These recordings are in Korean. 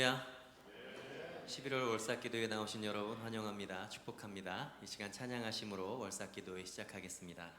할렐루야. 11월 월삭기도에 나오신 여러분 환영합니다. 축복합니다. 이 시간 찬양하심으로 월삭기도회 시작하겠습니다.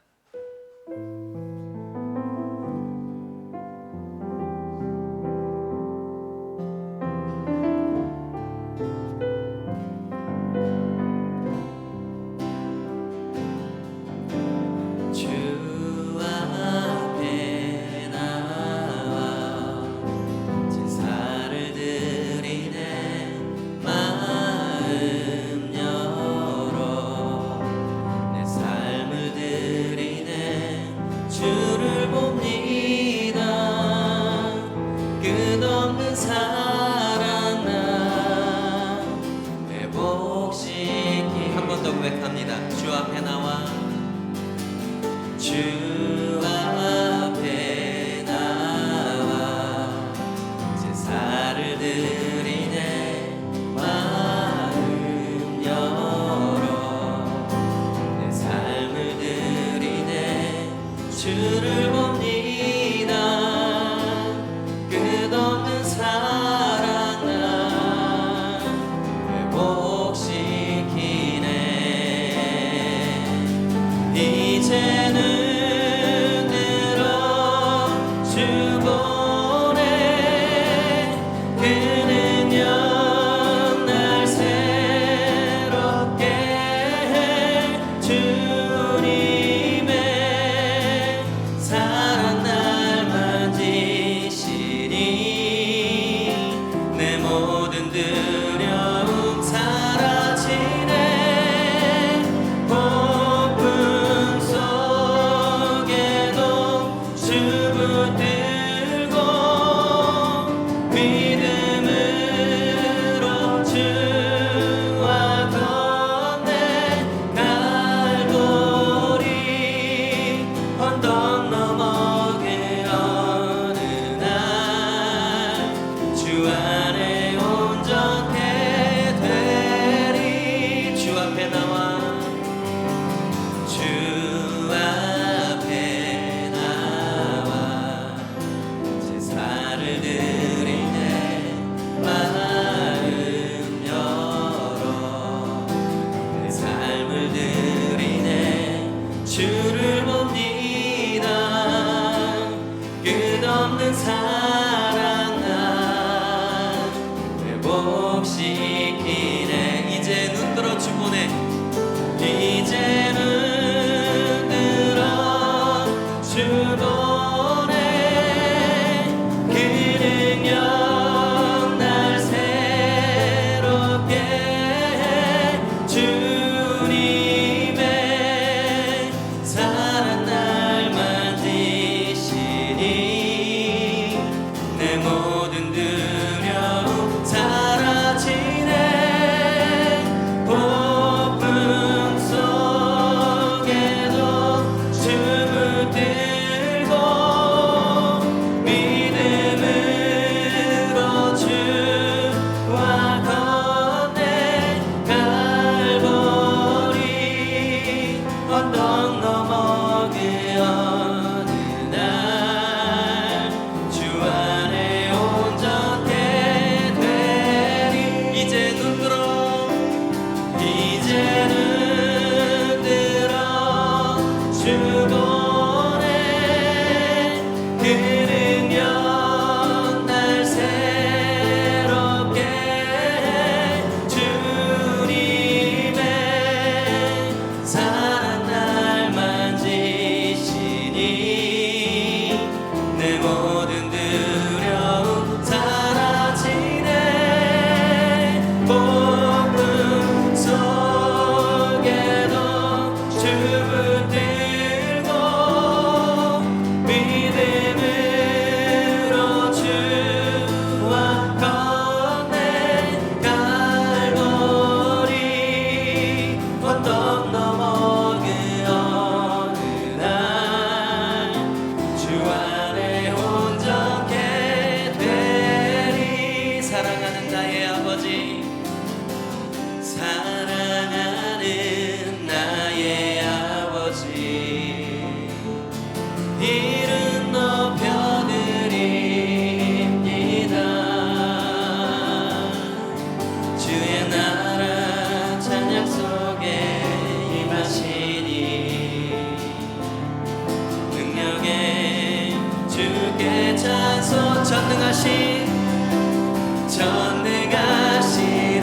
주께 찬송. 전능하신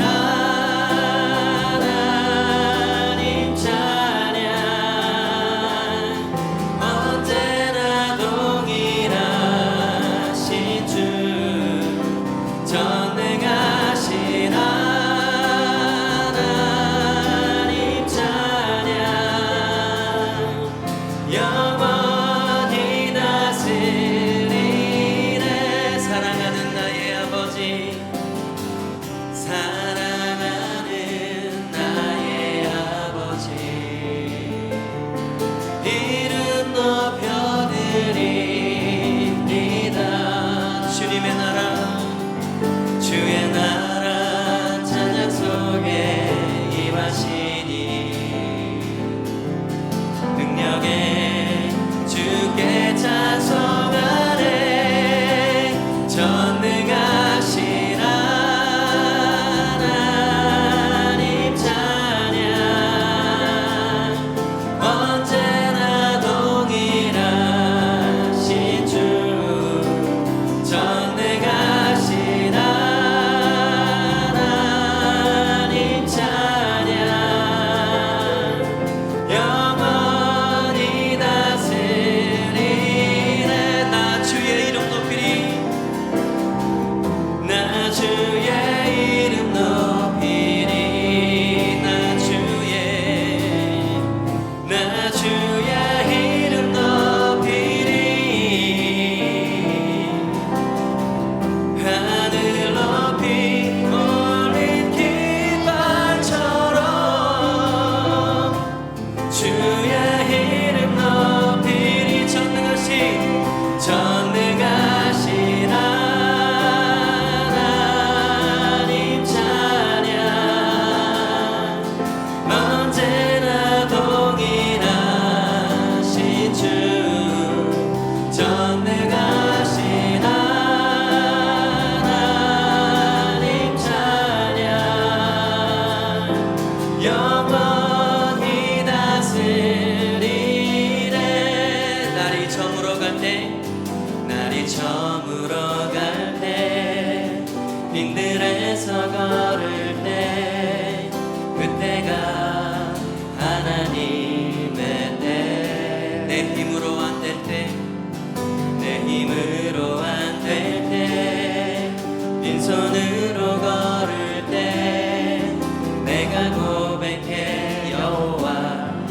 하나님 찬양. 언제나 동일하신 주. 전능하신 하나님 찬양. 영원히 다스리네. 사랑하는 나의 아버지, 사랑하는 나의 아버지, 이름 높여드립니다. 주님의 나라, 주의 나라 찬양 속에 임하시니 능력에 주께 찬송하네. 전능하신 하나님 찬양. 언제나 동일하신 주. 전능하신 하나님 찬양. 영원히 다스리네. 나 주의 이름 높이리. 나 주의 이름 높이리. 나 주의 이름 높이리. 하늘 높이 올린 깃발처럼 주의 이름 높이리. 전능하신 하나님 찬양. 언제나 동일하신 주. 전능하신 하나님 찬양. 영원히 다스리네. 날이 저물어 갈 때, 빈들에서 걸을 때, 그때가 하나님의 때. 내 힘으로 안 될 때, 빈손으로 걸을 때, 내가 고백해 여호와.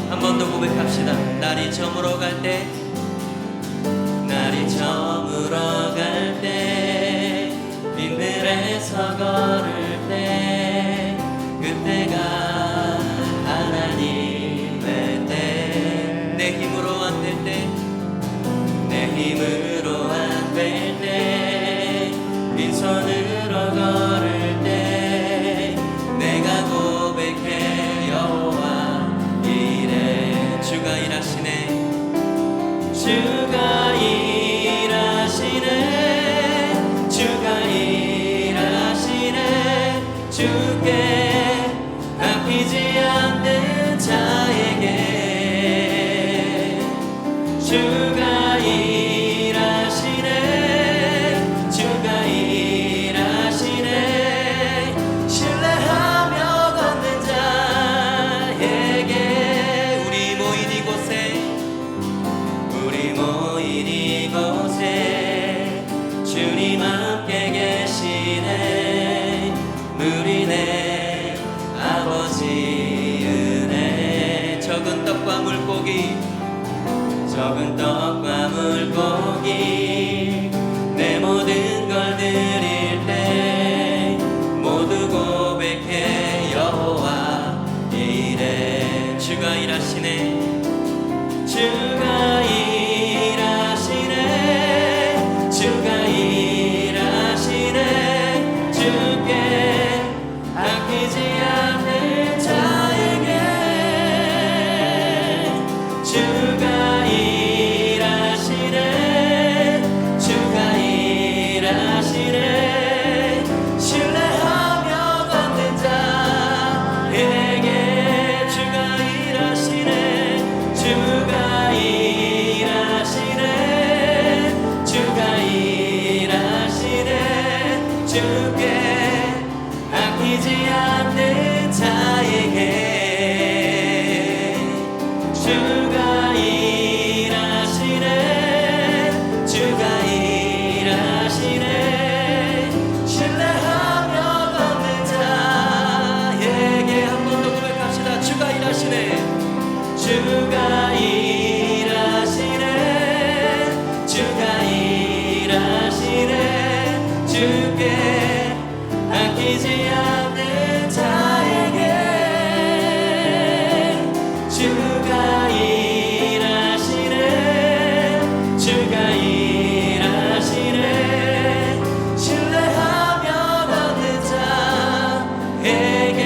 한 번 더 고백합시다. 날이 저물어 갈 때, 빈들에서 걸을 때, 그때가 하나님의 때. 내 힘으로 안 될 때, 빈손으로 걸을 때, 내가 고백해 여호와 이래. 주가 일하시네. 주가 일하시네. 주께 아끼지 않는 자에게. 주가 일하시네. 신뢰하며 걷는 자에게. 우리 모인 이곳에 주님 함께 계시네. 누리네 아버지 은혜. 적은 떡과 물고기, 내 모든 걸 드릴 때, 모두 고백해 여호와 이래. 주가 일하시네. 주께 아끼지 않는 자에게. 주가 일하시네. 일하시네 신뢰하며 걷는 자에게 한 번 더 고백합시다. 주가 일하시네 주가 일하시네 주가 일하시네 주께 아끼지 않는 자에게 주가 일하시네 주가 일하시네 신뢰하며 걷는 자에게.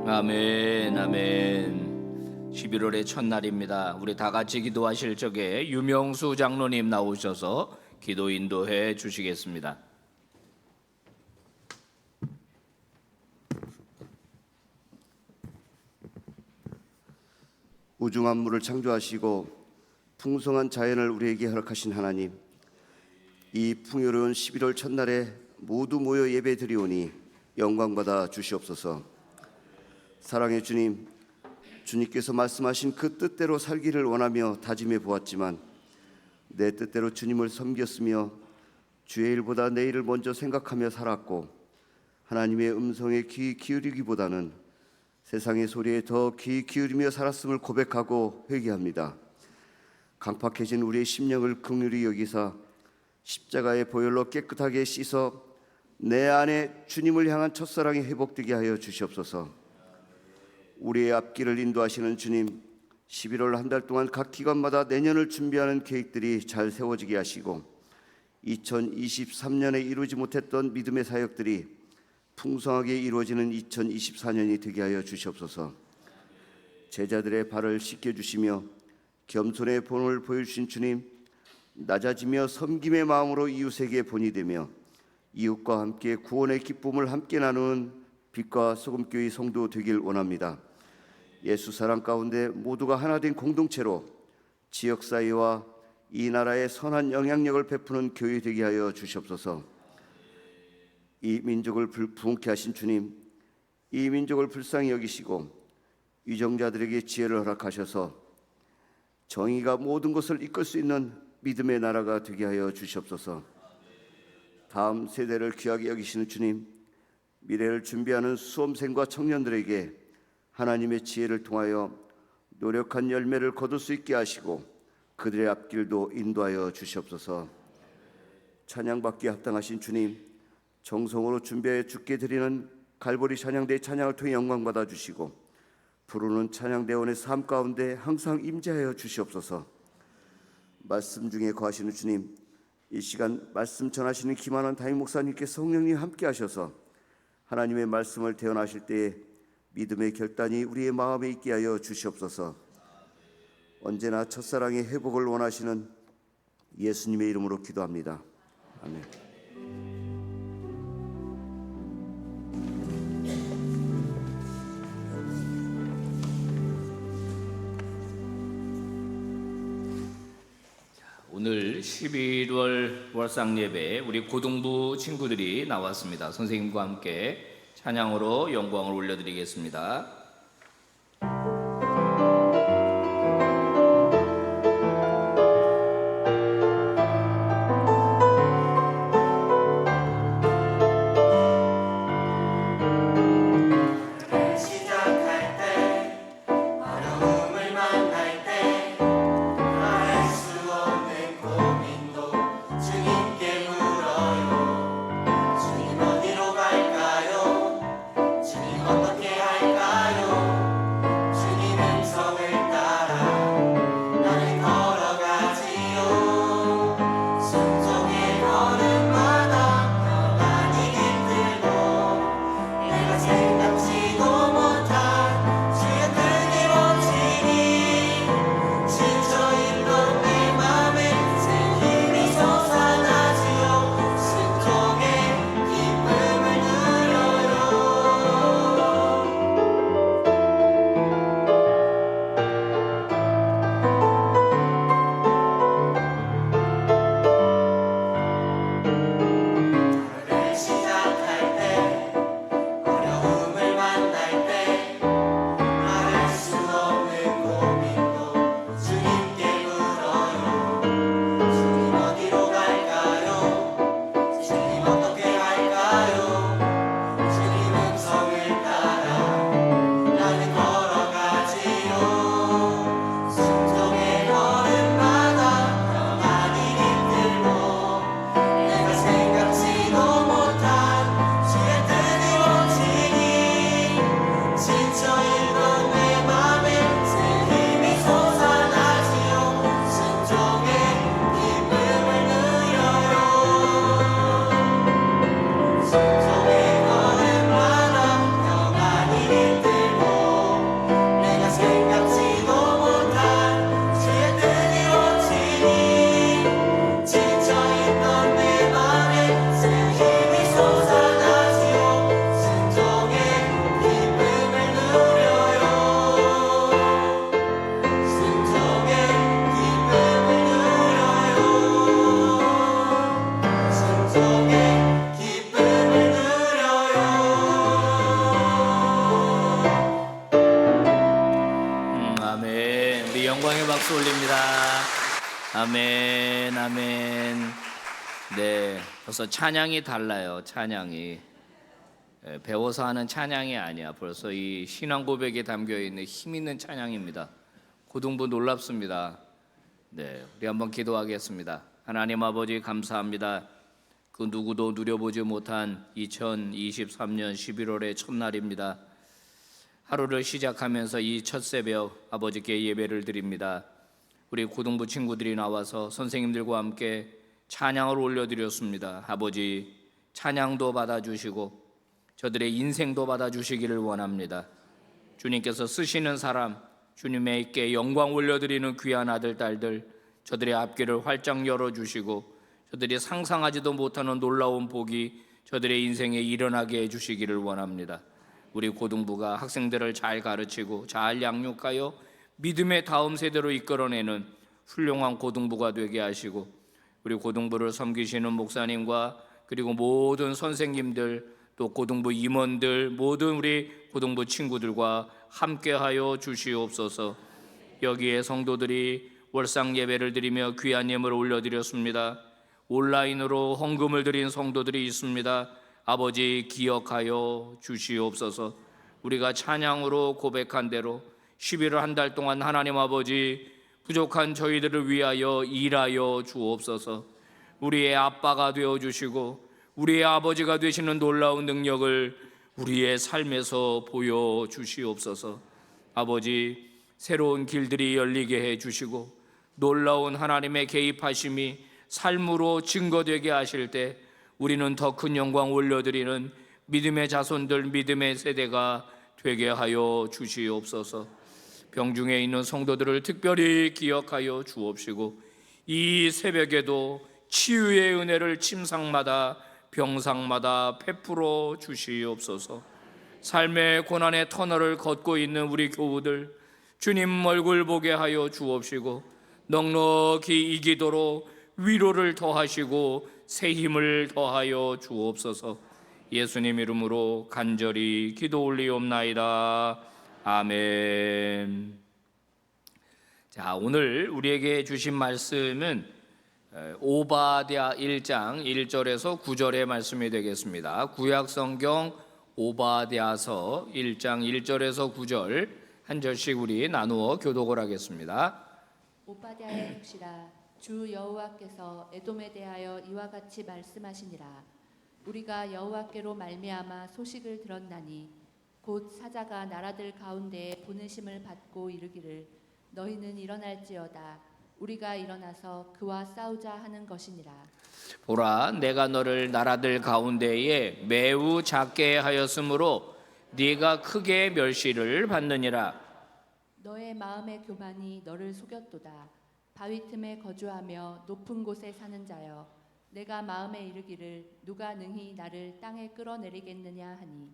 아멘 아멘. 11월의 첫날입니다. 우리 다 같이 기도하실 적에 유명수 장로님 나오셔서 기도 인도해 주시겠습니다. 우주 만물을 창조하시고 풍성한 자연을 우리에게 허락하신 하나님, 이 풍요로운 11월 첫날에 모두 모여 예배드리오니 영광받아 주시옵소서. 사랑의 주님, 주님께서 말씀하신 그 뜻대로 살기를 원하며 다짐해 보았지만 내 뜻대로 주님을 섬겼으며 주의 일보다 내 일을 먼저 생각하며 살았고 하나님의 음성에 귀 기울이기보다는 세상의 소리에 더 귀 기울이며 살았음을 고백하고 회개합니다. 강팍해진 우리의 심령을 긍휼히 여기사 십자가의 보혈로 깨끗하게 씻어 내 안에 주님을 향한 첫사랑이 회복되게 하여 주시옵소서. 우리의 앞길을 인도하시는 주님, 11월 한 달 동안 각 기관마다 내년을 준비하는 계획들이 잘 세워지게 하시고 2023년에 이루지 못했던 믿음의 사역들이 풍성하게 이루어지는 2024년이 되게 하여 주시옵소서. 제자들의 발을 씻겨주시며 겸손의 본을 보여주신 주님, 낮아지며 섬김의 마음으로 이웃에게 본이 되며 이웃과 함께 구원의 기쁨을 함께 나누는 빛과 소금교회 성도 되길 원합니다. 예수 사랑 가운데 모두가 하나 된 공동체로 지역사회와 이 나라에 선한 영향력을 베푸는 교회 되게 하여 주시옵소서. 이 민족을 부흥케 하신 주님, 이 민족을 불쌍히 여기시고 위정자들에게 지혜를 허락하셔서 정의가 모든 것을 이끌 수 있는 믿음의 나라가 되게 하여 주시옵소서. 다음 세대를 귀하게 여기시는 주님, 미래를 준비하는 수험생과 청년들에게 하나님의 지혜를 통하여 노력한 열매를 거둘 수 있게 하시고 그들의 앞길도 인도하여 주시옵소서. 찬양받기에 합당하신 주님, 정성으로 준비해 주께 드리는 갈보리 찬양대의 찬양을 통해 영광받아 주시고 부르는 찬양대원의 삶 가운데 항상 임재하여 주시옵소서. 말씀 중에 거하시는 주님, 이 시간 말씀 전하시는 김한원 담임 목사님께 성령님 함께 하셔서 하나님의 말씀을 대언하실 때에 믿음의 결단이 우리의 마음에 있게 하여 주시옵소서. 언제나 첫사랑의 회복을 원하시는 예수님의 이름으로 기도합니다. 아멘. 오늘 11월 월상 예배에 우리 고등부 친구들이 나왔습니다. 선생님과 함께 찬양으로 영광을 올려드리겠습니다. 어떻게 할까요? 영광의 박수 올립니다. 아멘, 아멘. 네, 벌써 찬양이 달라요. 찬양이 배워서 하는 찬양이 아니야. 벌써 이 신앙 고백에 담겨 있는 힘 있는 찬양입니다. 고등부 놀랍습니다. 네, 우리 한번 기도하겠습니다. 하나님 아버지 감사합니다. 그 누구도 누려보지 못한 2023년 11월의 첫날입니다. 하루를 시작하면서 이 첫 새벽 아버지께 예배를 드립니다. 우리 고등부 친구들이 나와서 선생님들과 함께 찬양을 올려드렸습니다. 아버지 찬양도 받아주시고 저들의 인생도 받아주시기를 원합니다. 주님께서 쓰시는 사람, 주님께 영광 올려드리는 귀한 아들, 딸들, 저들의 앞길을 활짝 열어주시고 저들이 상상하지도 못하는 놀라운 복이 저들의 인생에 일어나게 해주시기를 원합니다. 우리 고등부가 학생들을 잘 가르치고 잘 양육하여 믿음의 다음 세대로 이끌어내는 훌륭한 고등부가 되게 하시고 우리 고등부를 섬기시는 목사님과 그리고 모든 선생님들 또 고등부 임원들 모든 우리 고등부 친구들과 함께하여 주시옵소서. 여기에 성도들이 월상 예배를 드리며 귀한 예물을 올려드렸습니다. 온라인으로 헌금을 드린 성도들이 있습니다. 아버지 기억하여 주시옵소서. 우리가 찬양으로 고백한 대로 11월 한 달 동안 하나님 아버지 부족한 저희들을 위하여 일하여 주옵소서. 우리의 아빠가 되어주시고 우리의 아버지가 되시는 놀라운 능력을 우리의 삶에서 보여주시옵소서. 아버지 새로운 길들이 열리게 해주시고 놀라운 하나님의 개입하심이 삶으로 증거되게 하실 때 우리는 더 큰 영광 올려드리는 믿음의 자손들 믿음의 세대가 되게 하여 주시옵소서. 병중에 있는 성도들을 특별히 기억하여 주옵시고 이 새벽에도 치유의 은혜를 침상마다 병상마다 베풀어 주시옵소서. 삶의 고난의 터널을 걷고 있는 우리 교우들 주님 얼굴 보게 하여 주옵시고 넉넉히 이기도록 위로를 더하시고 새 힘을 더하여 주옵소서. 예수님 이름으로 간절히 기도 올리옵나이다. 아멘. 자, 오늘 우리에게 주신 말씀은 오바댜 1장 1절에서 9절의 말씀이 되겠습니다. 구약 성경 오바댜서 1장 1절에서 9절 한 절씩 우리 나누어 교독을 하겠습니다. 오바댜의 묵시라. 주 여호와께서 에돔에 대하여 이와 같이 말씀하시니라. 우리가 여호와께로 말미암아 소식을 들었나니 곧 사자가 나라들 가운데에 보내심을 받고 이르기를 너희는 일어날지어다. 우리가 일어나서 그와 싸우자 하는 것이니라. 보라, 내가 너를 나라들 가운데에 매우 작게 하였으므로 네가 크게 멸시를 받느니라. 너의 마음의 교만이 너를 속였도다. 바위 틈에 거주하며 높은 곳에 사는 자여, 내가 마음에 이르기를 누가 능히 나를 땅에 끌어내리겠느냐 하니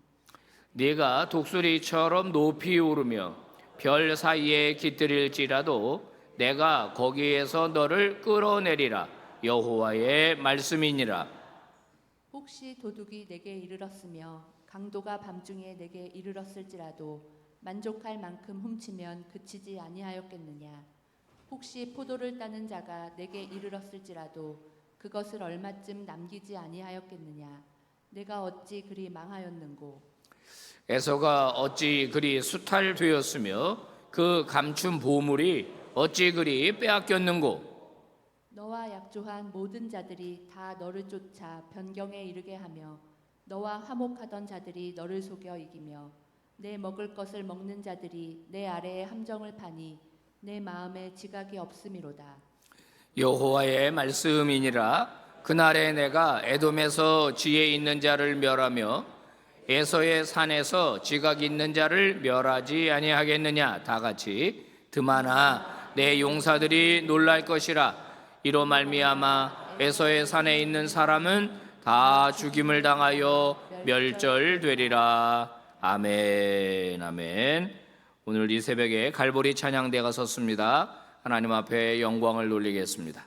네가 독수리처럼 높이 오르며 별 사이에 깃들일지라도 내가 거기에서 너를 끌어내리라. 여호와의 말씀이니라. 혹시 도둑이 내게 이르렀으며 강도가 밤중에 내게 이르렀을지라도 만족할 만큼 훔치면 그치지 아니하였겠느냐. 혹시 포도를 따는 자가 내게 이르렀을지라도 그것을 얼마쯤 남기지 아니하였겠느냐. 내가 어찌 그리 망하였는고. 에서가 어찌 그리 수탈되었으며 그 감춘 보물이 어찌 그리 빼앗겼는고. 너와 약조한 모든 자들이 다 너를 쫓아 변경에 이르게 하며 너와 화목하던 자들이 너를 속여 이기며 내 먹을 것을 먹는 자들이 내 아래에 함정을 파니 내 마음에 지각이 없음이로다. 여호와의 말씀이니라. 그날에 내가 에돔에서 지혜 있는 자를 멸하며 에서의 산에서 지각 있는 자를 멸하지 아니하겠느냐. 다 같이 드마나 내 용사들이 놀랄 것이라. 이로 말미암아 에서의 산에 있는 사람은 다 죽임을 당하여 멸절되리라. 아멘. 아멘. 오늘 이 새벽에 갈보리 찬양대가 섰습니다. 하나님 앞에 영광을 돌리겠습니다.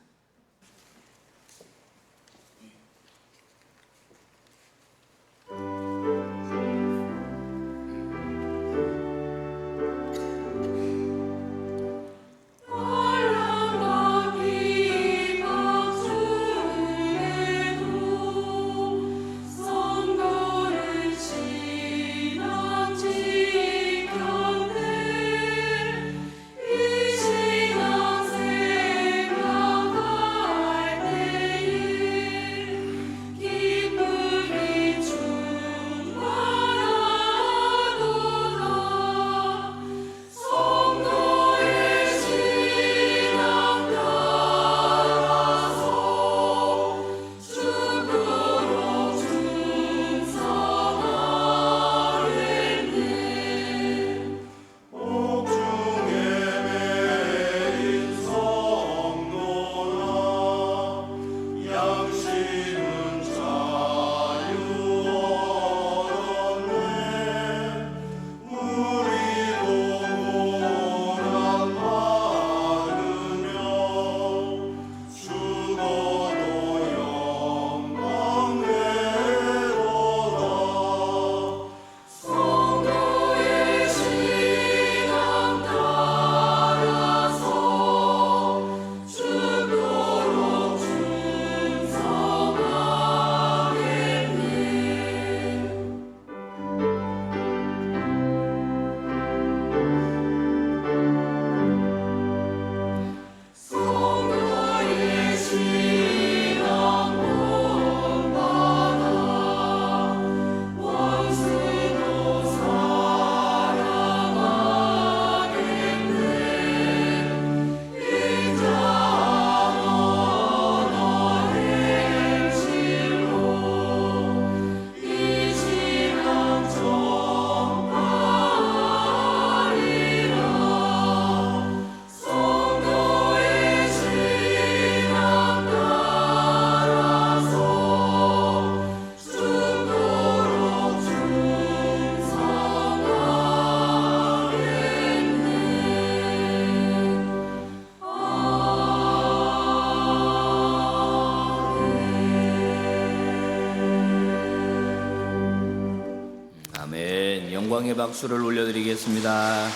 영광의 박수를 올려드리겠습니다.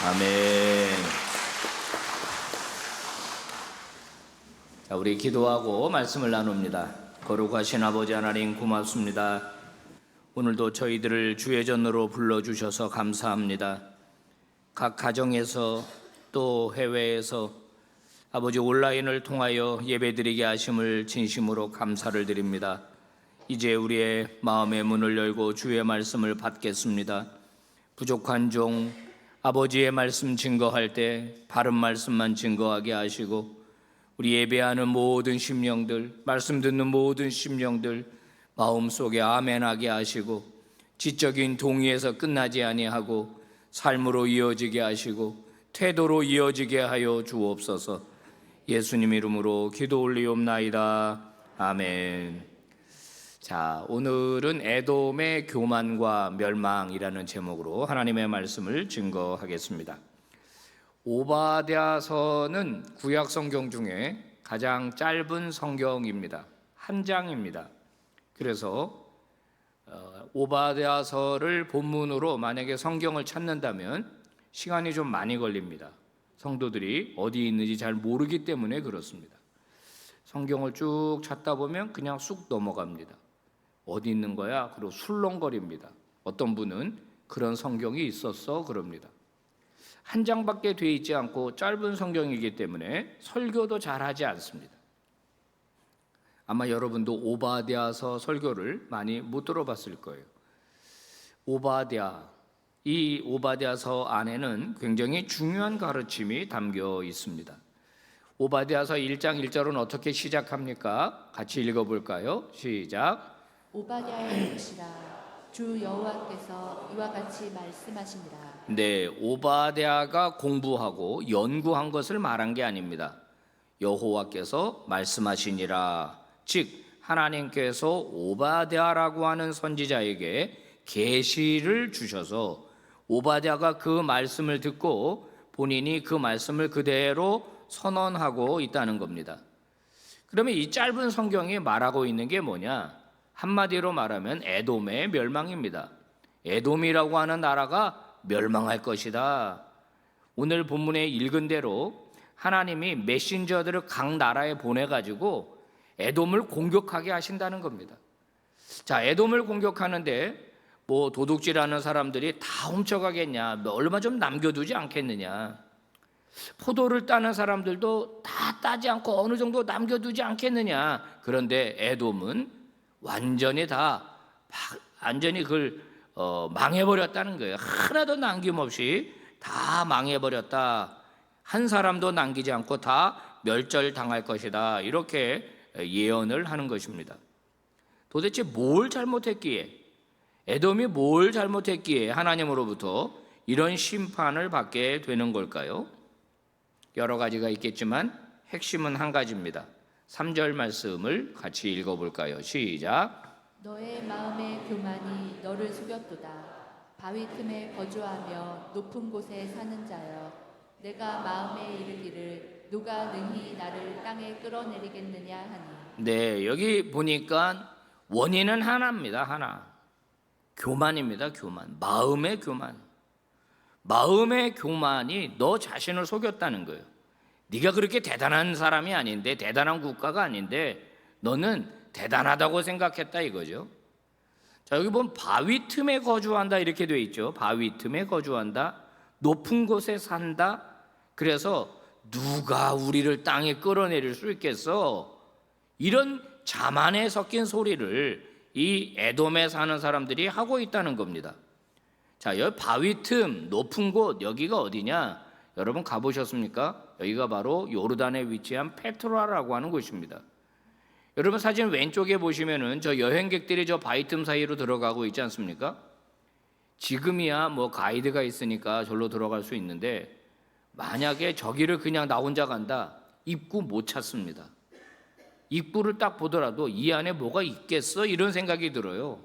아멘. 자, 우리 기도하고 말씀을 나눕니다. 거룩하신 아버지 하나님 고맙습니다. 오늘도 저희들을 주의 전으로 불러주셔서 감사합니다. 각 가정에서 또 해외에서 아버지 온라인을 통하여 예배드리게 하심을 진심으로 감사를 드립니다. 이제 우리의 마음의 문을 열고 주의 말씀을 받겠습니다. 부족한 종 아버지의 말씀 증거할 때 바른 말씀만 증거하게 하시고 우리 예배하는 모든 심령들, 말씀 듣는 모든 심령들 마음속에 아멘하게 하시고 지적인 동의에서 끝나지 아니하고 삶으로 이어지게 하시고 태도로 이어지게 하여 주옵소서. 예수님 이름으로 기도 올리옵나이다. 아멘. 자, 오늘은 에돔의 교만과 멸망이라는 제목으로 하나님의 말씀을 증거하겠습니다. 오바댜서는 구약 성경 중에 가장 짧은 성경입니다. 한 장입니다. 그래서 오바댜서를 본문으로 만약에 성경을 찾는다면 시간이 좀 많이 걸립니다. 성도들이 어디 있는지 잘 모르기 때문에 그렇습니다. 성경을 쭉 찾다 보면 그냥 쑥 넘어갑니다. 어디 있는 거야? 그리고 술렁거립니다. 어떤 분은 그런 성경이 있었어 그럽니다. 한 장밖에 돼 있지 않고 짧은 성경이기 때문에 설교도 잘하지 않습니다. 아마 여러분도 오바댜서 설교를 많이 못 들어봤을 거예요. 이 오바댜서 안에는 굉장히 중요한 가르침이 담겨 있습니다. 오바댜서 1장 1절은 어떻게 시작합니까? 같이 읽어볼까요? 시작. 오바댜의 묵시라 주 여호와께서 이와 같이 말씀하시니라. 네, 오바댜가 공부하고 연구한 것을 말한 게 아닙니다. 여호와께서 말씀하시니라. 즉 하나님께서 오바댜라고 하는 선지자에게 계시를 주셔서 오바댜가 그 말씀을 듣고 본인이 그 말씀을 그대로 선언하고 있다는 겁니다. 그러면 이 짧은 성경이 말하고 있는 게 뭐냐? 한마디로 말하면 에돔의 멸망입니다. 에돔이라고 하는 나라가 멸망할 것이다. 오늘 본문에 읽은 대로 하나님이 메신저들을 각 나라에 보내가지고 에돔을 공격하게 하신다는 겁니다. 자, 에돔을 공격하는데 뭐 도둑질하는 사람들이 다 훔쳐가겠냐? 얼마 좀 남겨두지 않겠느냐? 포도를 따는 사람들도 다 따지 않고 어느 정도 남겨두지 않겠느냐? 그런데 에돔은 완전히 그걸 망해버렸다는 거예요. 하나도 남김없이 다 망해버렸다. 한 사람도 남기지 않고 다 멸절당할 것이다. 이렇게 예언을 하는 것입니다. 도대체 뭘 잘못했기에, 에돔이 뭘 잘못했기에 하나님으로부터 이런 심판을 받게 되는 걸까요? 여러 가지가 있겠지만 핵심은 한 가지입니다. 3절 말씀을 같이 읽어볼까요? 시작. 너의 마음의 교만이 너를 속였도다. 바위 틈에 거주하며 높은 곳에 사는 자여, 내가 마음에 이르기를 누가 능히 나를 땅에 끌어내리겠느냐 하니. 네, 여기 보니까 원인은 하나입니다. 하나. 교만입니다. 교만. 마음의 교만. 마음의 교만이 너 자신을 속였다는 거예요. 네가 그렇게 대단한 사람이 아닌데, 대단한 국가가 아닌데 너는 대단하다고 생각했다 이거죠. 자, 여기 보면 바위 틈에 거주한다 이렇게 돼 있죠. 바위 틈에 거주한다, 높은 곳에 산다. 그래서 누가 우리를 땅에 끌어내릴 수 있겠어? 이런 자만에 섞인 소리를 이 에돔에 사는 사람들이 하고 있다는 겁니다. 자, 여기 바위 틈, 높은 곳, 여기가 어디냐? 여러분 가보셨습니까? 여기가 바로 요르단에 위치한 페트라라고 하는 곳입니다. 여러분 사진 왼쪽에 보시면은 저 여행객들이 저 바위 틈 사이로 들어가고 있지 않습니까? 지금이야 뭐 가이드가 있으니까 절로 들어갈 수 있는데 만약에 저기를 그냥 나 혼자 간다, 입구 못 찾습니다. 입구를 딱 보더라도 이 안에 뭐가 있겠어? 이런 생각이 들어요.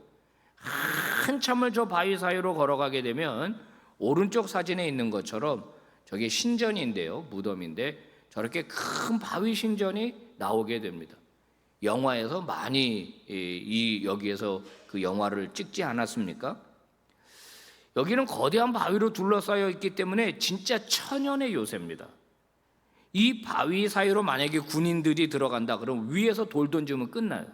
한참을 저 바위 사이로 걸어가게 되면 오른쪽 사진에 있는 것처럼 저게 신전인데요, 무덤인데 저렇게 큰 바위 신전이 나오게 됩니다. 영화에서 많이 여기에서 그 영화를 찍지 않았습니까? 여기는 거대한 바위로 둘러싸여 있기 때문에 진짜 천연의 요새입니다. 이 바위 사이로 만약에 군인들이 들어간다 그러면 위에서 돌 던지면 끝나요.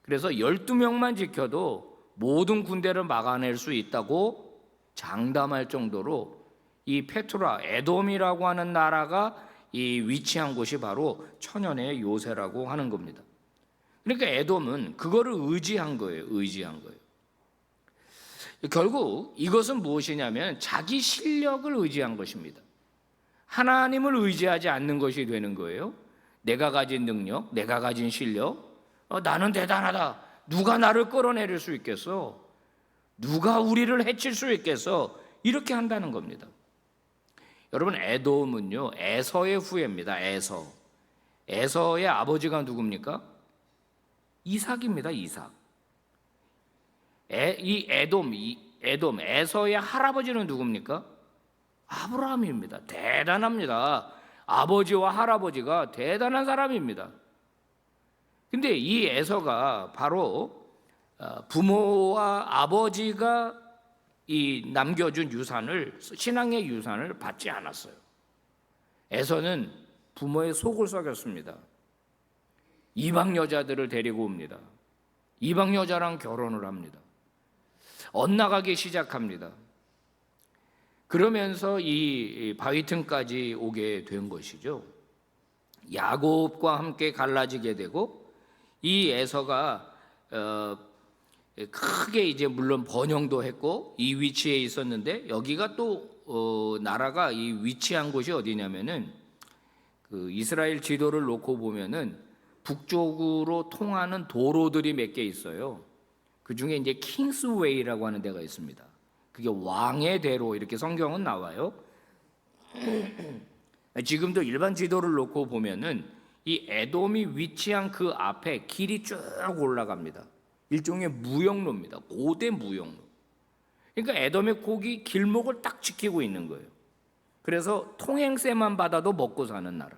그래서 12명만 지켜도 모든 군대를 막아낼 수 있다고 장담할 정도로 이 페트라, 에돔이라고 하는 나라가 이 위치한 곳이 바로 천연의 요새라고 하는 겁니다. 그러니까 에돔은 그거를 의지한 거예요. 결국 이것은 무엇이냐면 자기 실력을 의지한 것입니다. 하나님을 의지하지 않는 것이 되는 거예요. 내가 가진 능력, 내가 가진 실력, 나는 대단하다. 누가 나를 끌어내릴 수 있겠어? 누가 우리를 해칠 수 있겠어? 이렇게 한다는 겁니다. 여러분, 에돔은요, 에서의 후예입니다. 에서의 아버지가 누굽니까? 이삭입니다. 이삭. 에돔, 에서의 할아버지는 누굽니까? 아브라함입니다. 대단합니다. 아버지와 할아버지가 대단한 사람입니다. 근데 이 에서가 바로 부모와 아버지가 이 남겨준 유산을, 신앙의 유산을 받지 않았어요. 에서는 부모의 속을 썩였습니다. 이방 여자들을 데리고 옵니다. 이방 여자랑 결혼을 합니다. 엇나가기 시작합니다. 그러면서 이 바위틈까지 오게 된 것이죠. 야곱과 함께 갈라지게 되고 이 에서가 크게 이제 물론 번영도 했고 이 위치에 있었는데 여기가 또 나라가 이 위치한 곳이 어디냐면은 그 이스라엘 지도를 놓고 보면은 북쪽으로 통하는 도로들이 몇 개 있어요. 그 중에 이제 킹스웨이라고 하는 데가 있습니다. 그게 왕의 대로 이렇게 성경은 나와요. 지금도 일반 지도를 놓고 보면은 이 에돔이 위치한 그 앞에 길이 쭉 올라갑니다. 일종의 무역로입니다. 고대 무역로. 그러니까 에돔의 고기 길목을 딱 지키고 있는 거예요. 그래서 통행세만 받아도 먹고 사는 나라.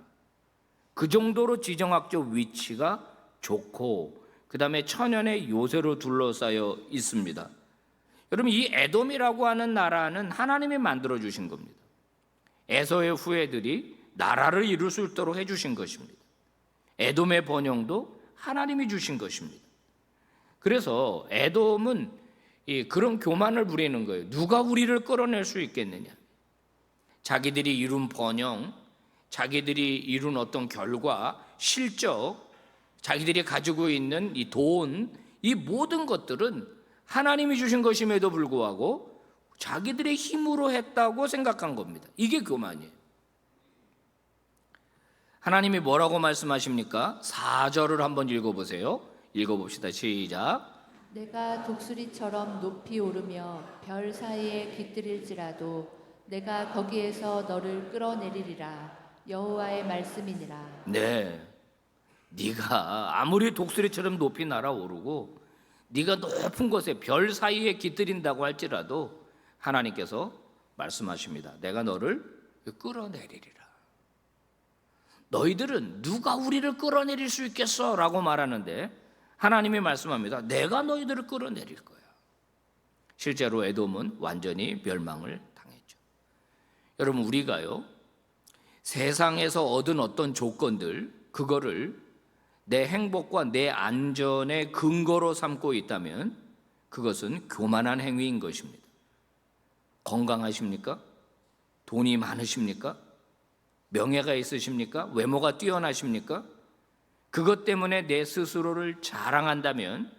그 정도로 지정학적 위치가 좋고 그 다음에 천연의 요새로 둘러싸여 있습니다. 여러분, 이 에돔이라고 하는 나라는 하나님이 만들어 주신 겁니다. 에서의 후예들이 나라를 이룰 수 있도록 해주신 것입니다. 에돔의 번영도 하나님이 주신 것입니다. 그래서 에돔은 그런 교만을 부리는 거예요. 누가 우리를 끌어낼 수 있겠느냐. 자기들이 이룬 번영, 자기들이 이룬 어떤 결과, 실적, 자기들이 가지고 있는 이 돈, 이 모든 것들은 하나님이 주신 것임에도 불구하고 자기들의 힘으로 했다고 생각한 겁니다. 이게 교만이에요. 하나님이 뭐라고 말씀하십니까? 4절을 한번 읽어보세요. 읽어봅시다. 시작. 내가 독수리처럼 높이 오르며 별 사이에 깃들일지라도 내가 거기에서 너를 끌어내리리라. 여호와의 말씀이니라. 네, 네가 아무리 독수리처럼 높이 날아오르고 네가 높은 곳에 별 사이에 깃들인다고 할지라도 하나님께서 말씀하십니다. 내가 너를 끌어내리리라. 너희들은 누가 우리를 끌어내릴 수 있겠어? 라고 말하는데 하나님이 말씀합니다. 내가 너희들을 끌어내릴 거야. 실제로 에돔은 완전히 멸망을 당했죠. 여러분, 우리가요, 세상에서 얻은 어떤 조건들, 그거를 내 행복과 내 안전의 근거로 삼고 있다면 그것은 교만한 행위인 것입니다. 건강하십니까? 돈이 많으십니까? 명예가 있으십니까? 외모가 뛰어나십니까? 그것 때문에 내 스스로를 자랑한다면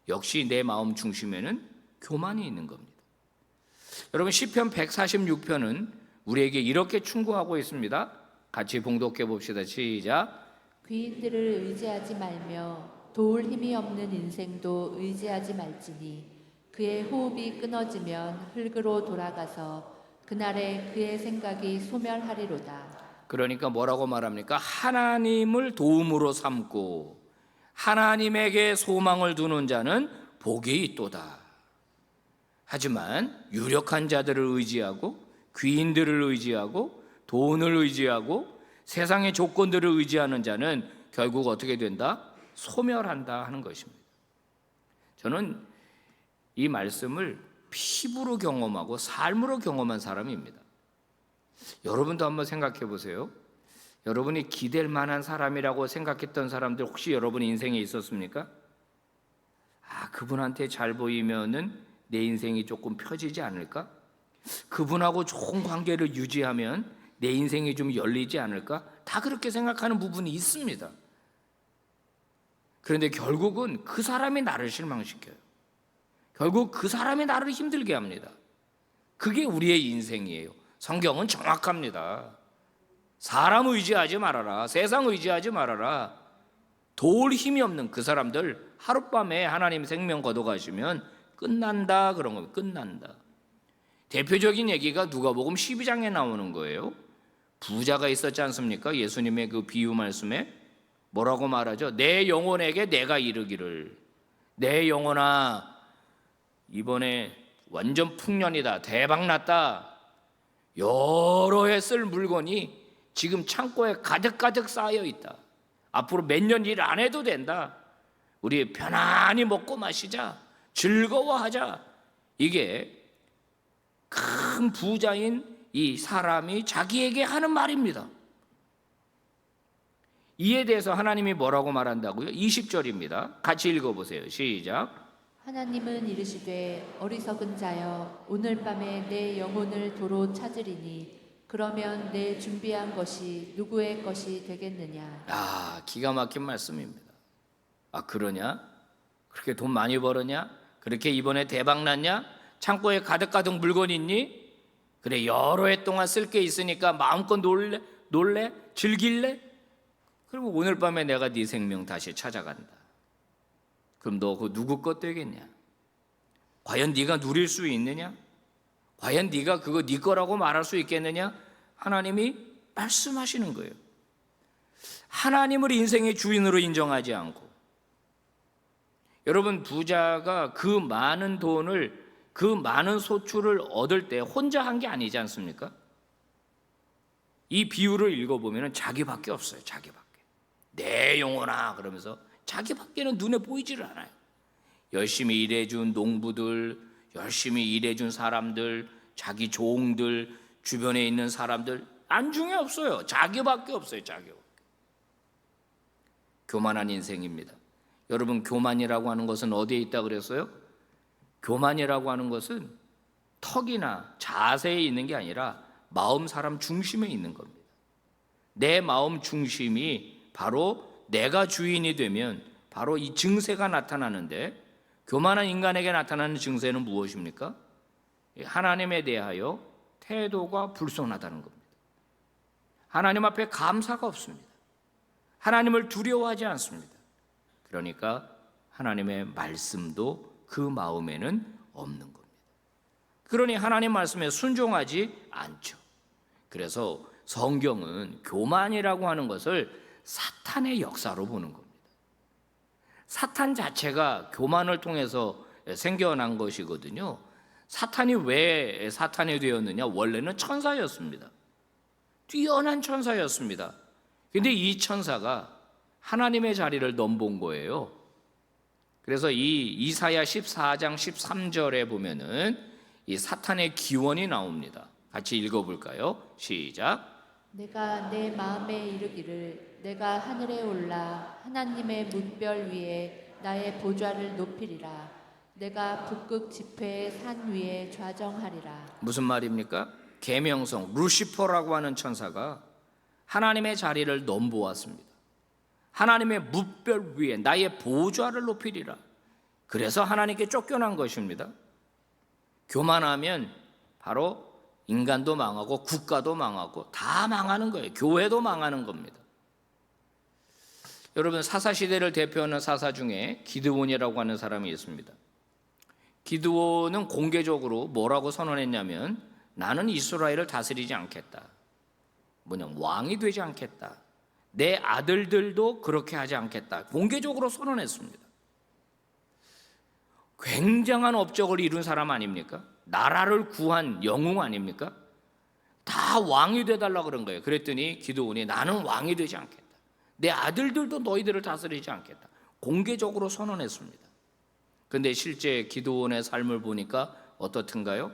역시 내 마음 중심에는 교만이 있는 겁니다. 여러분, 시편 146편은 우리에게 이렇게 충고하고 있습니다. 같이 봉독해 봅시다. 시작. 귀인들을 의지하지 말며 도울 힘이 없는 인생도 의지하지 말지니 그의 호흡이 끊어지면 흙으로 돌아가서 그날에 그의 생각이 소멸하리로다. 그러니까 뭐라고 말합니까? 하나님을 도움으로 삼고 하나님에게 소망을 두는 자는 복이 있도다. 하지만 유력한 자들을 의지하고 귀인들을 의지하고 돈을 의지하고 세상의 조건들을 의지하는 자는 결국 어떻게 된다? 소멸한다 하는 것입니다. 저는 이 말씀을 피부로 경험하고 삶으로 경험한 사람입니다. 여러분도 한번 생각해 보세요. 여러분이 기댈 만한 사람이라고 생각했던 사람들 혹시 여러분 인생에 있었습니까? 그분한테 잘 보이면은 내 인생이 조금 펴지지 않을까? 그분하고 좋은 관계를 유지하면 내 인생이 좀 열리지 않을까? 다 그렇게 생각하는 부분이 있습니다. 그런데 결국은 그 사람이 나를 실망시켜요. 결국 그 사람이 나를 힘들게 합니다. 그게 우리의 인생이에요. 성경은 정확합니다. 사람 의지하지 말아라. 세상 의지하지 말아라. 도울 힘이 없는 그 사람들 하룻밤에 하나님 생명 걷어가시면 끝난다, 그런 겁니다. 끝난다. 대표적인 얘기가 누가복음 12장에 나오는 거예요. 부자가 있었지 않습니까? 예수님의 그 비유 말씀에 뭐라고 말하죠? 내 영혼에게 내가 이르기를, 내 영혼아 이번에 완전 풍년이다, 대박났다, 여러 해 쓸 물건이 지금 창고에 가득가득 쌓여 있다, 앞으로 몇 년 일 안 해도 된다, 우리 편안히 먹고 마시자, 즐거워하자. 이게 큰 부자인 이 사람이 자기에게 하는 말입니다. 이에 대해서 하나님이 뭐라고 말한다고요? 20절입니다. 같이 읽어보세요. 시작. 하나님은 이르시되 어리석은 자여 오늘 밤에 내 영혼을 도로 찾으리니 그러면 내 준비한 것이 누구의 것이 되겠느냐. 기가 막힌 말씀입니다. 그러냐? 그렇게 돈 많이 벌었냐? 그렇게 이번에 대박 났냐? 창고에 가득가득 물건 있니? 그래, 여러 해 동안 쓸 게 있으니까 마음껏 놀래? 즐길래? 그리고 오늘 밤에 내가 네 생명 다시 찾아간다. 그럼 너 그 누구 것 되겠냐? 과연 네가 누릴 수 있느냐? 과연 네가 그거 네 거라고 말할 수 있겠느냐? 하나님이 말씀하시는 거예요. 하나님을 인생의 주인으로 인정하지 않고, 여러분 부자가 그 많은 돈을, 그 많은 소출을 얻을 때 혼자 한 게 아니지 않습니까? 이 비유를 읽어보면 자기밖에 없어요. 자기밖에. 내 영혼아 그러면서 자기밖에는 눈에 보이지를 않아요. 열심히 일해준 농부들, 열심히 일해준 사람들, 자기 종들, 주변에 있는 사람들 안중에 없어요. 자기밖에 없어요. 자기밖에. 교만한 인생입니다. 여러분, 교만이라고 하는 것은 어디에 있다 그랬어요? 교만이라고 하는 것은 턱이나 자세에 있는 게 아니라 마음, 사람 중심에 있는 겁니다. 내 마음 중심이 바로 내가 주인이 되면 바로 이 증세가 나타나는데, 교만한 인간에게 나타나는 증세는 무엇입니까? 하나님에 대하여 태도가 불손하다는 겁니다. 하나님 앞에 감사가 없습니다. 하나님을 두려워하지 않습니다. 그러니까 하나님의 말씀도 그 마음에는 없는 겁니다. 그러니 하나님 말씀에 순종하지 않죠. 그래서 성경은 교만이라고 하는 것을 사탄의 역사로 보는 겁니다. 사탄 자체가 교만을 통해서 생겨난 것이거든요. 사탄이 왜 사탄이 되었느냐? 원래는 천사였습니다. 뛰어난 천사였습니다. 근데 이 천사가 하나님의 자리를 넘본 거예요. 그래서 이 이사야 14장 13절에 보면은 이 사탄의 기원이 나옵니다. 같이 읽어볼까요? 시작. 내가 내 마음에 이르기를 내가 하늘에 올라 하나님의 문별 위에 나의 보좌를 높이리라. 내가 북극 지폐의 산 위에 좌정하리라. 무슨 말입니까? 계명성 루시퍼라고 하는 천사가 하나님의 자리를 넘보았습니다. 하나님의 뭇별 위에 나의 보좌를 높이리라. 그래서 하나님께 쫓겨난 것입니다. 교만하면 바로 인간도 망하고 국가도 망하고 다 망하는 거예요. 교회도 망하는 겁니다. 여러분, 사사시대를 대표하는 사사 중에 기드온이라고 하는 사람이 있습니다. 기드온은 공개적으로 뭐라고 선언했냐면, 나는 이스라엘을 다스리지 않겠다. 왕이 되지 않겠다. 내 아들들도 그렇게 하지 않겠다. 공개적으로 선언했습니다. 굉장한 업적을 이룬 사람 아닙니까? 나라를 구한 영웅 아닙니까? 다 왕이 되달라 그런 거예요. 그랬더니 기드온이 나는 왕이 되지 않겠다. 내 아들들도 너희들을 다스리지 않겠다. 공개적으로 선언했습니다. 그런데 실제 기드온의 삶을 보니까 어떻든가요?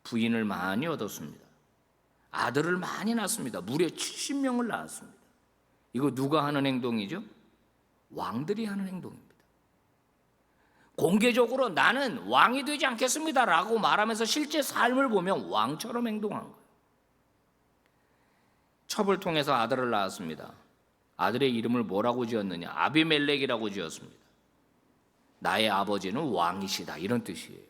부인을 많이 얻었습니다. 아들을 많이 낳았습니다. 무려 70명을 낳았습니다. 이거 누가 하는 행동이죠? 왕들이 하는 행동입니다. 공개적으로 나는 왕이 되지 않겠습니다라고 말하면서 실제 삶을 보면 왕처럼 행동한 거예요. 첩을 통해서 아들을 낳았습니다. 아들의 이름을 뭐라고 지었느냐? 아비멜렉이라고 지었습니다. 나의 아버지는 왕이시다, 이런 뜻이에요.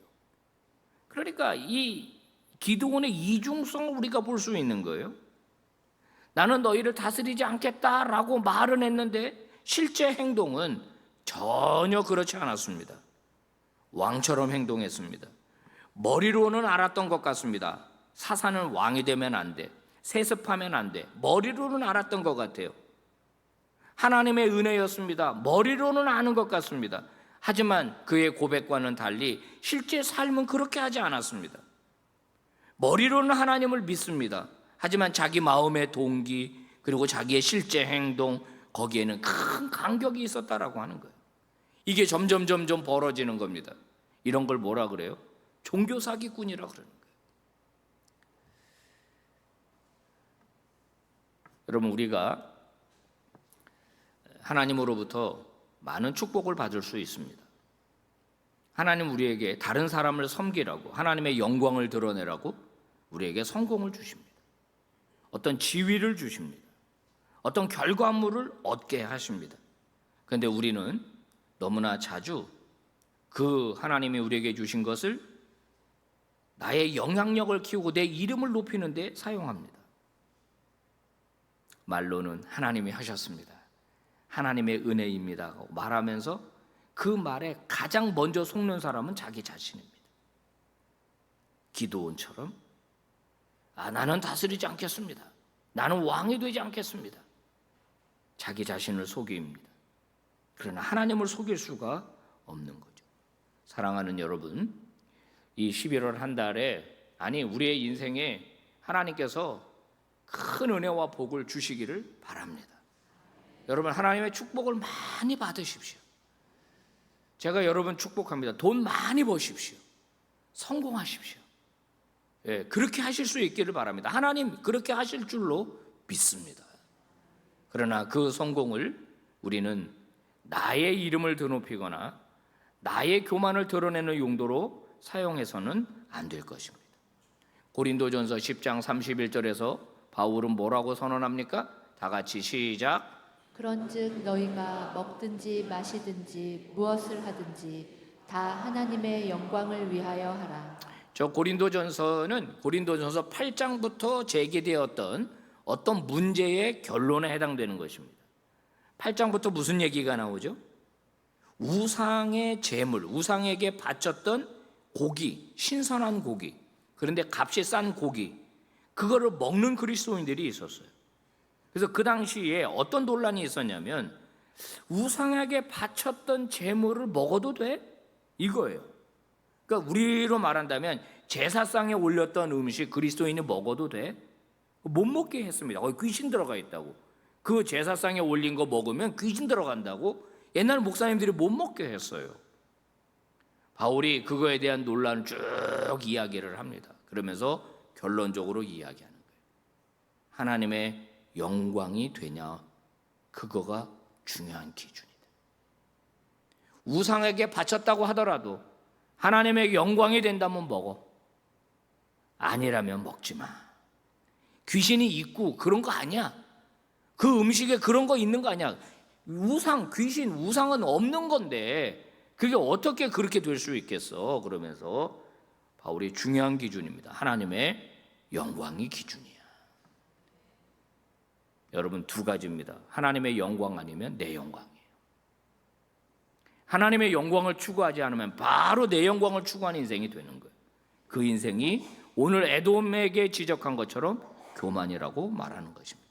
그러니까 이 기드온의 이중성을 우리가 볼 수 있는 거예요. 나는 너희를 다스리지 않겠다라고 말은 했는데 실제 행동은 전혀 그렇지 않았습니다. 왕처럼 행동했습니다. 머리로는 알았던 것 같습니다. 사사는 왕이 되면 안 돼, 세습하면 안 돼. 머리로는 알았던 것 같아요. 하나님의 은혜였습니다. 머리로는 아는 것 같습니다. 하지만 그의 고백과는 달리 실제 삶은 그렇게 하지 않았습니다. 머리로는 하나님을 믿습니다. 하지만 자기 마음의 동기 그리고 자기의 실제 행동, 거기에는 큰 간격이 있었다라고 하는 거예요. 이게 점점 벌어지는 겁니다. 이런 걸 뭐라 그래요? 종교 사기꾼이라 그러는 거예요. 여러분, 우리가 하나님으로부터 많은 축복을 받을 수 있습니다. 하나님 우리에게 다른 사람을 섬기라고, 하나님의 영광을 드러내라고 우리에게 성공을 주십니다. 어떤 지위를 주십니다. 어떤 결과물을 얻게 하십니다. 그런데 우리는 너무나 자주 그 하나님이 우리에게 주신 것을 나의 영향력을 키우고 내 이름을 높이는 데 사용합니다. 말로는 하나님이 하셨습니다, 하나님의 은혜입니다 말하면서 그 말에 가장 먼저 속는 사람은 자기 자신입니다. 기드온처럼 나는 다스리지 않겠습니다, 나는 왕이 되지 않겠습니다, 자기 자신을 속입니다. 그러나 하나님을 속일 수가 없는 거죠. 사랑하는 여러분, 이 11월 한 달에, 아니 우리의 인생에 하나님께서 큰 은혜와 복을 주시기를 바랍니다. 여러분, 하나님의 축복을 많이 받으십시오. 제가 여러분 축복합니다. 돈 많이 버십시오. 성공하십시오. 예, 그렇게 하실 수 있기를 바랍니다. 하나님 그렇게 하실 줄로 믿습니다. 그러나 그 성공을 우리는 나의 이름을 드높이거나 나의 교만을 드러내는 용도로 사용해서는 안 될 것입니다. 고린도전서 10장 31절에서 바울은 뭐라고 선언합니까? 다 같이 시작. 그런즉 너희가 먹든지 마시든지 무엇을 하든지 다 하나님의 영광을 위하여 하라. 저 고린도전서는 고린도전서 8장부터 제기되었던 어떤 문제의 결론에 해당되는 것입니다. 8장부터 무슨 얘기가 나오죠? 우상의 제물, 우상에게 바쳤던 고기, 신선한 고기, 그런데 값이 싼 고기, 그거를 먹는 그리스도인들이 있었어요. 그래서 그 당시에 어떤 논란이 있었냐면, 우상에게 바쳤던 제물을 먹어도 돼? 이거예요. 그러니까 우리로 말한다면 제사상에 올렸던 음식 그리스도인이 먹어도 돼? 못 먹게 했습니다. 거기 귀신 들어가 있다고. 그 제사상에 올린 거 먹으면 귀신 들어간다고 옛날 목사님들이 못 먹게 했어요. 바울이 그거에 대한 논란을 쭉 이야기를 합니다. 그러면서 결론적으로 이야기하는 거예요. 하나님의 영광이 되냐, 그거가 중요한 기준이다. 우상에게 바쳤다고 하더라도 하나님의 영광이 된다면 먹어. 아니라면 먹지 마. 귀신이 있고 그런 거 아니야. 그 음식에 그런 거 있는 거 아니야. 우상, 귀신, 우상은 없는 건데 그게 어떻게 그렇게 될 수 있겠어? 그러면서 바울이 중요한 기준입니다. 하나님의 영광이 기준이야. 여러분, 두 가지입니다. 하나님의 영광 아니면 내 영광이에요. 하나님의 영광을 추구하지 않으면 바로 내 영광을 추구하는 인생이 되는 거예요. 그 인생이 오늘 에돔에게 지적한 것처럼 교만이라고 말하는 것입니다.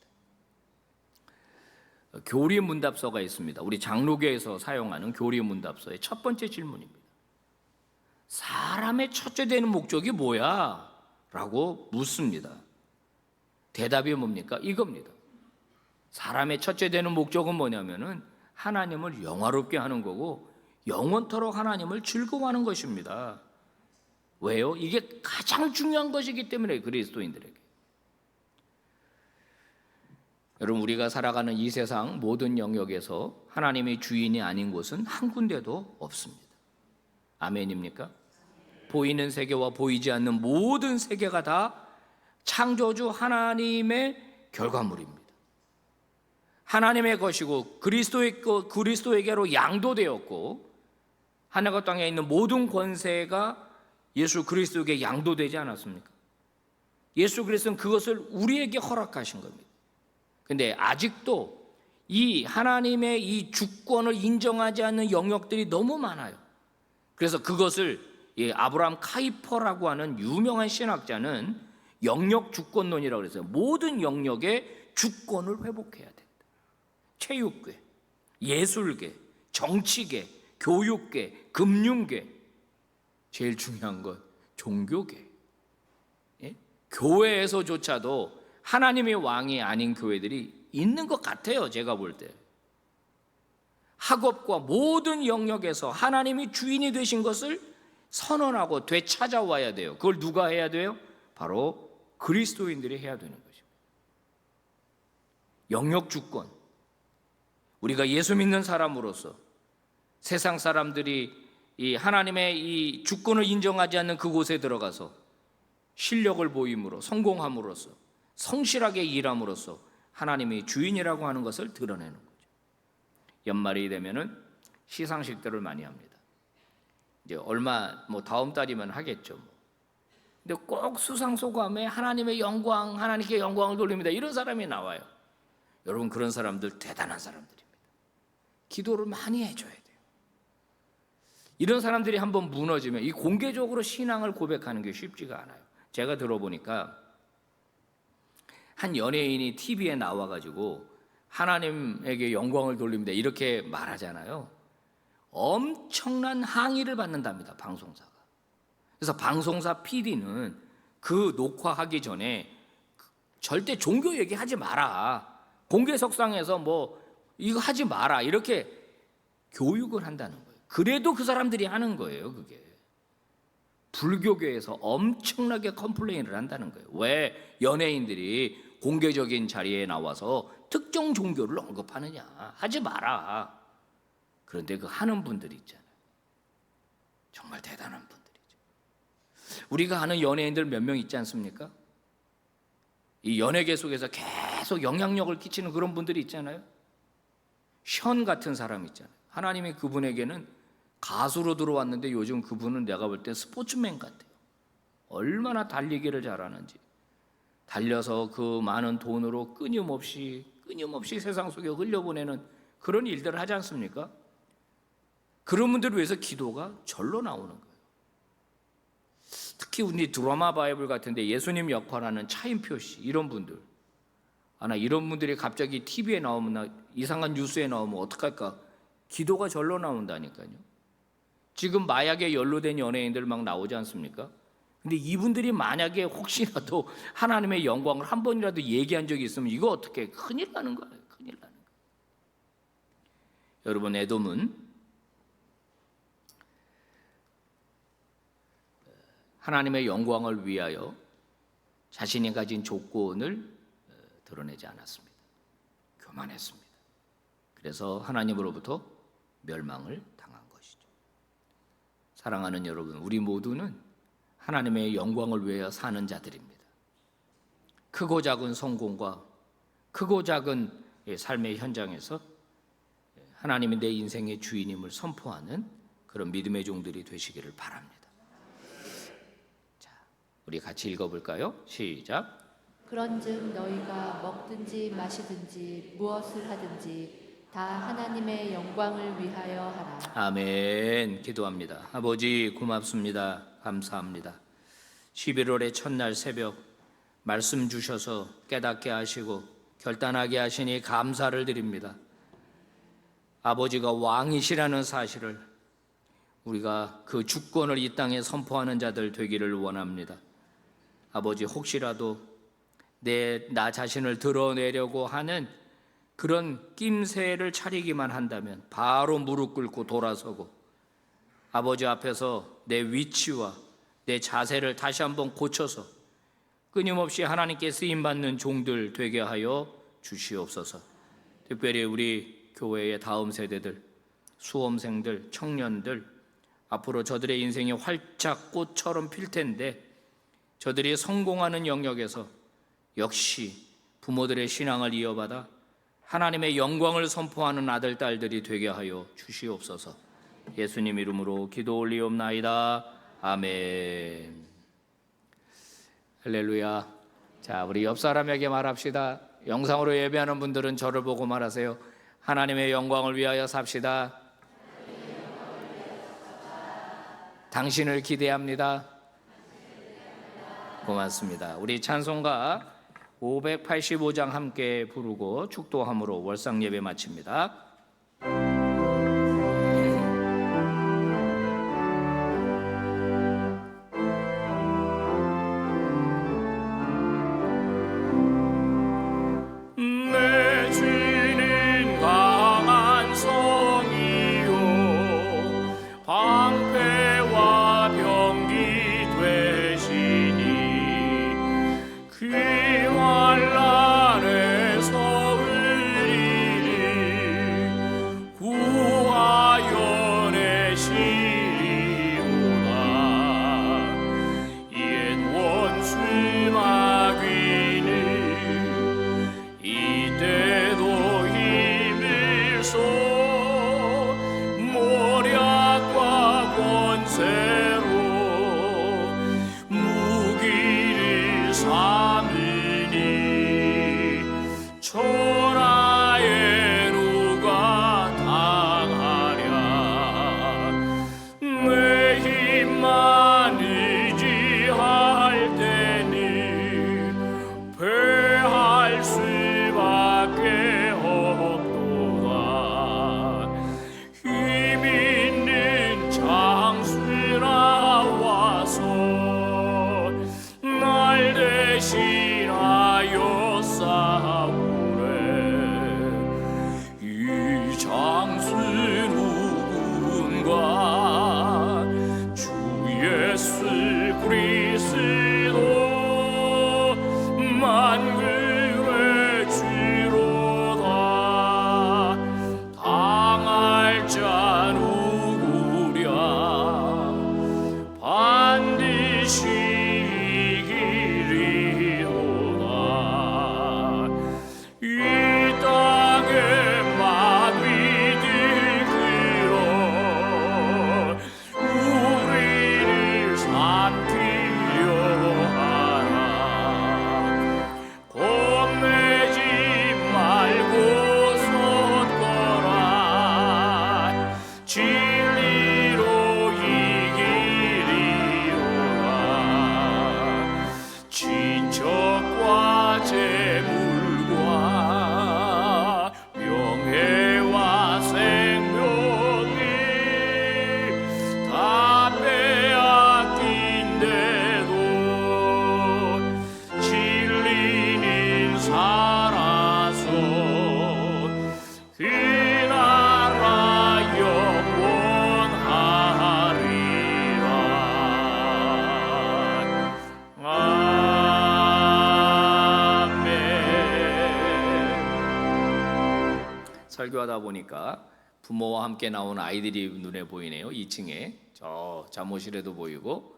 교리 문답서가 있습니다. 우리 장로교에서 사용하는 교리 문답서의 첫 번째 질문입니다. 사람의 첫째 되는 목적이 뭐야? 라고 묻습니다. 대답이 뭡니까? 이겁니다. 사람의 첫째 되는 목적은 뭐냐면은 하나님을 영화롭게 하는 거고 영원토록 하나님을 즐거워하는 것입니다. 왜요? 이게 가장 중요한 것이기 때문에 그리스도인들에게. 여러분, 우리가 살아가는 이 세상 모든 영역에서 하나님의 주인이 아닌 곳은 한 군데도 없습니다. 아멘입니까? 보이는 세계와 보이지 않는 모든 세계가 다 창조주 하나님의 결과물입니다. 하나님의 것이고 그리스도에게로 양도되었고, 하늘과 땅에 있는 모든 권세가 예수 그리스도에게 양도되지 않았습니까? 예수 그리스도는 그것을 우리에게 허락하신 겁니다. 근데 아직도 이 하나님의 이 주권을 인정하지 않는 영역들이 너무 많아요. 그래서 그것을 아브라함 카이퍼라고 하는 유명한 신학자는 영역 주권론이라고 그랬어요. 모든 영역의 주권을 회복해야 된다. 체육계, 예술계, 정치계, 교육계, 금융계, 제일 중요한 건 종교계. 교회에서조차도 하나님의 왕이 아닌 교회들이 있는 것 같아요. 제가 볼 때. 학업과 모든 영역에서 하나님이 주인이 되신 것을 선언하고 되찾아와야 돼요. 그걸 누가 해야 돼요? 바로 그리스도인들이 해야 되는 것입니다. 영역 주권. 우리가 예수 믿는 사람으로서 세상 사람들이 이 하나님의 이 주권을 인정하지 않는 그곳에 들어가서 실력을 보임으로, 성공함으로써, 성실하게 일함으로써 하나님이 주인이라고 하는 것을 드러내는 거죠. 연말이 되면은 시상식들을 많이 합니다. 이제 얼마 다음 달이면 하겠죠. 근데 꼭 수상소감에 하나님의 영광, 하나님께 영광을 돌립니다. 이런 사람이 나와요. 여러분, 그런 사람들 대단한 사람들입니다. 기도를 많이 해줘야 돼요. 이런 사람들이 한번 무너지면 이 공개적으로 신앙을 고백하는 게 쉽지가 않아요. 제가 들어보니까 한 연예인이 TV에 나와가지고 하나님에게 영광을 돌립니다 이렇게 말하잖아요. 엄청난 항의를 받는답니다, 방송사가. 그래서 방송사 PD는 그 녹화하기 전에 절대 종교 얘기하지 마라, 공개석상에서 이거 하지 마라, 이렇게 교육을 한다는 거예요. 그래도 그 사람들이 하는 거예요. 그게 불교계에서 엄청나게 컴플레인을 한다는 거예요. 왜 연예인들이 공개적인 자리에 나와서 특정 종교를 언급하느냐, 하지 마라. 그런데 그 하는 분들이 있잖아요. 정말 대단한 분들이죠. 우리가 아는 연예인들 몇 명 있지 않습니까? 이 연예계 속에서 계속 영향력을 끼치는 그런 분들이 있잖아요. 션 같은 사람 있잖아요. 하나님이 그분에게는 가수로 들어왔는데 요즘 그분은 내가 볼 때 스포츠맨 같아요. 얼마나 달리기를 잘하는지. 달려서 그 많은 돈으로 끊임없이 세상 속에 흘려보내는 그런 일들을 하지 않습니까? 그런 분들을 위해서 기도가 절로 나오는 거예요. 특히 우리 드라마 바이블 같은데 예수님 역할하는 차인표 씨, 이런 분들. 나 이런 분들이 갑자기 TV에 나오면, 이상한 뉴스에 나오면 어떡할까? 기도가 절로 나온다니까요. 지금 마약에 연루된 연예인들 막 나오지 않습니까? 근데 이분들이 만약에 혹시라도 하나님의 영광을 한 번이라도 얘기한 적이 있으면 이거 어떻게, 큰일 나는 거예요. 큰일 나는 거예요. 여러분, 에돔은 하나님의 영광을 위하여 자신이 가진 조건을 드러내지 않았습니다. 교만했습니다. 그래서 하나님으로부터 멸망을 당한 것이죠. 사랑하는 여러분, 우리 모두는 하나님의 영광을 위하여 사는 자들입니다. 크고 작은 성공과 크고 작은 삶의 현장에서 하나님이 내 인생의 주인임을 선포하는 그런 믿음의 종들이 되시기를 바랍니다. 자, 우리 같이 읽어볼까요? 시작. 그런즉 너희가 먹든지 마시든지 무엇을 하든지 다 하나님의 영광을 위하여 하라. 아멘. 기도합니다. 아버지, 고맙습니다. 감사합니다. 11월의 첫날 새벽 말씀 주셔서 깨닫게 하시고 결단하게 하시니 감사를 드립니다. 아버지가 왕이시라는 사실을 우리가 그 주권을 이 땅에 선포하는 자들 되기를 원합니다. 아버지, 혹시라도 나 자신을 드러내려고 하는 그런 낌새를 차리기만 한다면 바로 무릎 꿇고 돌아서고 아버지 앞에서 내 위치와 내 자세를 다시 한번 고쳐서 끊임없이 하나님께 쓰임받는 종들 되게 하여 주시옵소서. 특별히 우리 교회의 다음 세대들, 수험생들, 청년들, 앞으로 저들의 인생이 활짝 꽃처럼 필 텐데 저들이 성공하는 영역에서 역시 부모들의 신앙을 이어받아 하나님의 영광을 선포하는 아들, 딸들이 되게 하여 주시옵소서. 예수님 이름으로 기도 올리옵나이다. 아멘. 할렐루야. 자, 우리 옆 사람에게 말합시다. 영상으로 예배하는 분들은 저를 보고 말하세요. 하나님의 영광을 위하여 삽시다. 당신을 기대합니다. 고맙습니다. 우리 찬송가 585장 함께 부르고 축도함으로 월상 예배 마칩니다. 내 주는 강한 성이요 방패와 병기 되시니 그 환난에서 우리를 구하여 내시리로다. 옛 원수 마귀는 이때도 힘일소 모략과 권세로 무기를 삼으니 천하에 누가 당하랴. 내 힘만 의지할 때는 패할 수밖에 없도다. 힘 있는 장수라 와서 날 대신하여 싸우네. 이 장수 누군가 주 예수 그리스도 만군의 주로다. 당할 자 누구랴 반드시 이기리로다. 이 땅의 마귀들 그러 우리를 삼키려 하라. 겁내지 말고 섰거라. 진리로 이기리로다. 친척과 재물과 명예와 생명이 다 빼앗긴데도 진리는 살아서 그 나라 영원하리라. 아멘. 설교하다 보니까 부모와 함께 나온 아이들이 눈에 보이네요. 2층에 저 잠옷실에도 보이고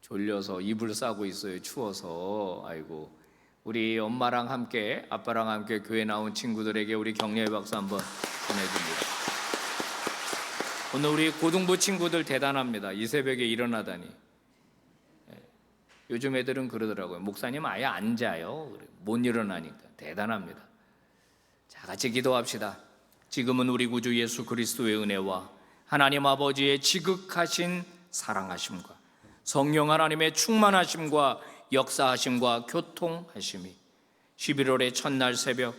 졸려서 이불 싸고 있어요. 추워서. 아이고, 우리 엄마랑 함께 아빠랑 함께 교회 나온 친구들에게 우리 격려의 박수 한번 보내줍니다. 오늘 우리 고등부 친구들 대단합니다. 이 새벽에 일어나다니. 요즘 애들은 그러더라고요. 목사님 아예 안 자요. 못 일어나니까. 대단합니다. 자, 같이 기도합시다. 지금은 우리 구주 예수 그리스도의 은혜와 하나님 아버지의 지극하신 사랑하심과 성령 하나님의 충만하심과 역사하심과 교통하심이 11월의 첫날 새벽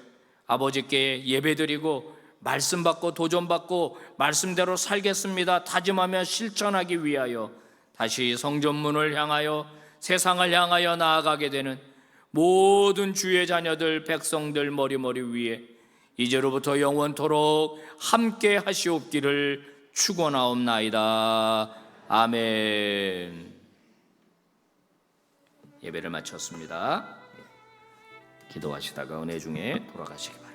아버지께 예배드리고 말씀 받고 도전 받고 말씀대로 살겠습니다 다짐하며 실천하기 위하여 다시 성전문을 향하여 세상을 향하여 나아가게 되는 모든 주의 자녀들 백성들 머리머리 위에 이제로부터 영원토록 함께 하시옵기를 축원하옵나이다. 아멘. 예배를 마쳤습니다. 기도하시다가 은혜 중에 돌아가시기 바랍니다.